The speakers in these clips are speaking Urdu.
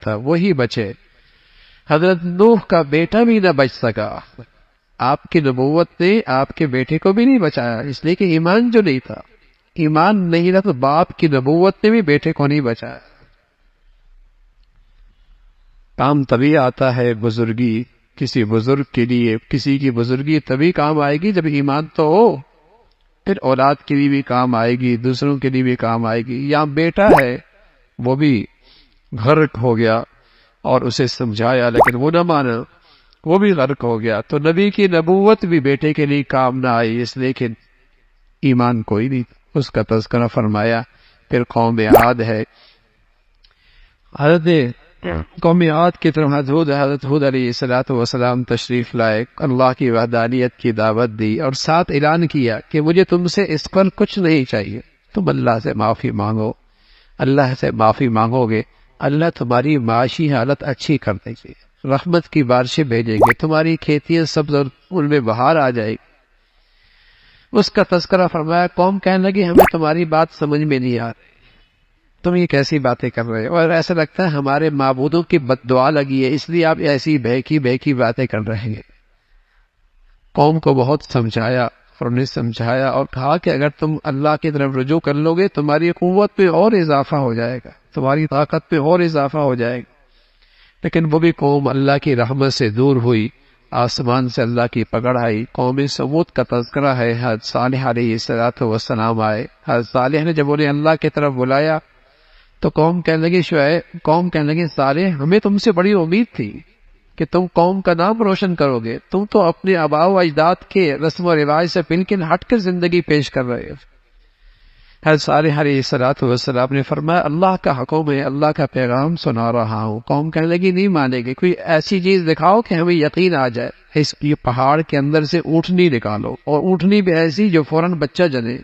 تھا وہی بچے. حضرت نوح کا بیٹا بھی نہ بچ سکا. آپ کی نبوت نے آپ کے بیٹے کو بھی نہیں بچایا، اس لیے کہ ایمان جو نہیں تھا. ایمان نہیں رہا تو باپ کی نبوت نے بھی بیٹے کو نہیں بچایا. کام تبھی آتا ہے بزرگی کسی بزرگ کے لیے، کسی کی بزرگی تبھی کام آئے گی جب ایمان تو ہو. پھر اولاد کے لیے بھی کام آئے گی، دوسروں کے لیے بھی کام آئے گی. یا بیٹا ہے وہ بھی غرق ہو گیا اور اسے سمجھایا لیکن وہ نہ مانا، وہ بھی غرق ہو گیا. تو نبی کی نبوت بھی بیٹے کے لیے کام نہ آئی، اس لیے کہ ایمان کوئی نہیں. اس کا تذکرہ فرمایا. پھر قوم عاد ہے، حضرت قوم عاد کی طرف حضرت ہود علیہ السلام تشریف لائے، اللہ کی وحدانیت کی دعوت دی اور ساتھ اعلان کیا کہ مجھے تم سے اس پر کچھ نہیں چاہیے، تم اللہ سے معافی مانگو. اللہ سے معافی مانگو گے اللہ تمہاری معاشی حالت اچھی کر دے گی، رحمت کی بارشیں بھیجیں گے، تمہاری کھیتیاں سبز اور ان میں بہار آ جائے گی. اس کا تذکرہ فرمایا. قوم کہنے لگی ہمیں تمہاری بات سمجھ میں نہیں آ رہی، تم یہ کیسی باتیں کر رہے ہو، اور ایسا لگتا ہے ہمارے معبودوں کی بد دعا لگی ہے اس لیے آپ ایسی بہکی باتیں کر رہے ہیں. قوم کو بہت سمجھایا اور انہیں سمجھایا اور کہا کہ اگر تم اللہ کی طرف رجوع کر لو گے تمہاری قوت پہ اور اضافہ ہو جائے گا، تمہاری طاقت پہ اور اضافہ ہو جائے گا. لیکن وہ بھی قوم اللہ کی رحمت سے دور ہوئی، آسمان سے اللہ کی پکڑ آئی. قوم سمود کا تذکرہ ہے. حضرت صالح علیہ السلام آئے. حضرت صالح نے جب انہیں اللہ کی طرف بلایا تو قوم کہنے لگی صالح ہمیں تم سے بڑی امید تھی کہ تم قوم کا نام روشن کرو گے، تم تو اپنے آباء و اجداد کے رسم و رواج سے بالکل ہٹ کر زندگی پیش کر رہے ہو. حضرت صالح علیہ السلام نے فرمایا اللہ کا حکم ہے، اللہ کا پیغام سنا رہا ہوں. قوم کہنے لگی نہیں مانے گے، کوئی ایسی چیز دکھاؤ کہ ہمیں یقین آ جائے. اس یہ پہاڑ کے اندر سے اونٹنی نکالو، اور اونٹنی بھی ایسی جو فوراً بچہ جنے.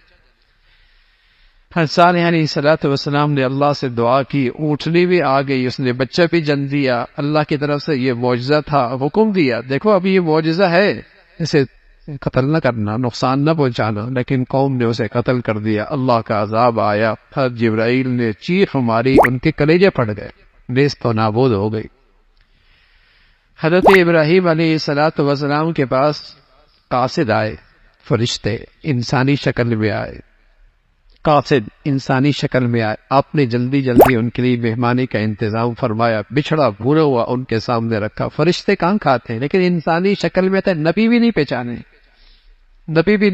حضرت صالح علیہ السلام نے اللہ سے دعا کی، اونٹنی بھی آ گئی، اس نے بچہ بھی جن دیا. اللہ کی طرف سے یہ معجزہ تھا، حکم دیا دیکھو ابھی یہ معجزہ ہے، اسے قتل نہ کرنا، نقصان نہ پہنچانا. لیکن قوم نے اسے قتل کر دیا. اللہ کا عذاب آیا، حضرت جبرائیل نے چیخ ماری، ان کے کلیجے پھٹ گئے، نیست و نابود ہو گئی. حضرت ابراہیم علیہ السلام کے پاس قاصد آئے، فرشتے انسانی شکل میں آئے. قاصد انسانی شکل میں آئے. آپ نے جلدی ان کے لیے مہمانی کا انتظام فرمایا، بچھڑا بھونا ہوا ان کے سامنے رکھا. فرشتے کہاں کھاتے ہیں، لیکن انسانی شکل میں تھے. نبی بھی نہیں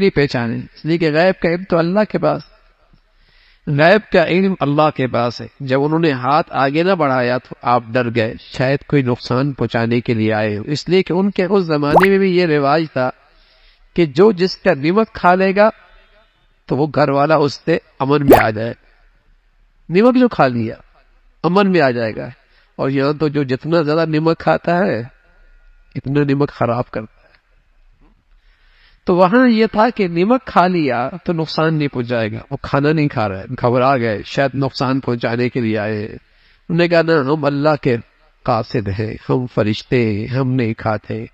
پہچانے، اس لیے کہ غیب کا علم تو اللہ کے پاس، غیب کا علم اللہ کے پاس ہے. جب انہوں نے ہاتھ آگے نہ بڑھایا تو آپ ڈر گئے شاید کوئی نقصان پہنچانے کے لیے آئے ہو. اس لیے کہ ان کے اس زمانے میں بھی یہ رواج تھا کہ جو جس کا نمک کھا لے گا تو وہ گھر والا اس سے امن میں آ جائے. نمک جو کھا لیا امن میں آ جائے گا. اور یہاں تو جو جتنا زیادہ نمک کھاتا ہے اتنا نمک خراب کرتا ہے. تو وہاں یہ تھا کہ نمک کھا لیا تو نقصان نہیں پہنچائے گا. وہ کھانا نہیں کھا رہا ہے، گھبرا گئے شاید نقصان پہنچانے کے لیے آئے. انہوں نے کہا نا ہم اللہ کے قاصد ہیں، ہم فرشتے ہیں، ہم نہیں کھاتے.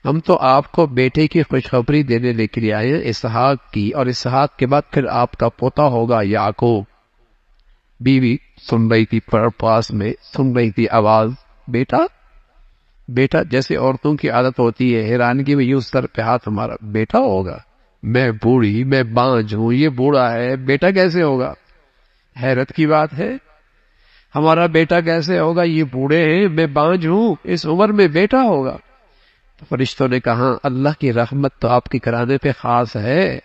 ہم تو آپ کو بیٹے کی خوشخبری دینے کے لیے آئے ہیں، اسحاق کی، اور اسحاق کے بعد پھر آپ کا پوتا ہوگا یعقوب. بیوی سن رہی تھی، پاس میں سن رہی تھی آواز بیٹا. جیسے عورتوں کی عادت ہوتی ہے حیرانگی میں یوں سر پہ ہاتھ ہمارا، بیٹا ہوگا، میں بوڑھی، میں بانجھ ہوں، یہ بوڑھا ہے، بیٹا کیسے ہوگا؟ حیرت کی بات ہے، ہمارا بیٹا کیسے ہوگا؟ یہ بوڑھے ہیں، میں بانجھ ہوں، اس عمر میں بیٹا ہوگا. فرشتوں نے کہا اللہ کی رحمت تو آپ کی کرانے پہ خاص ہے،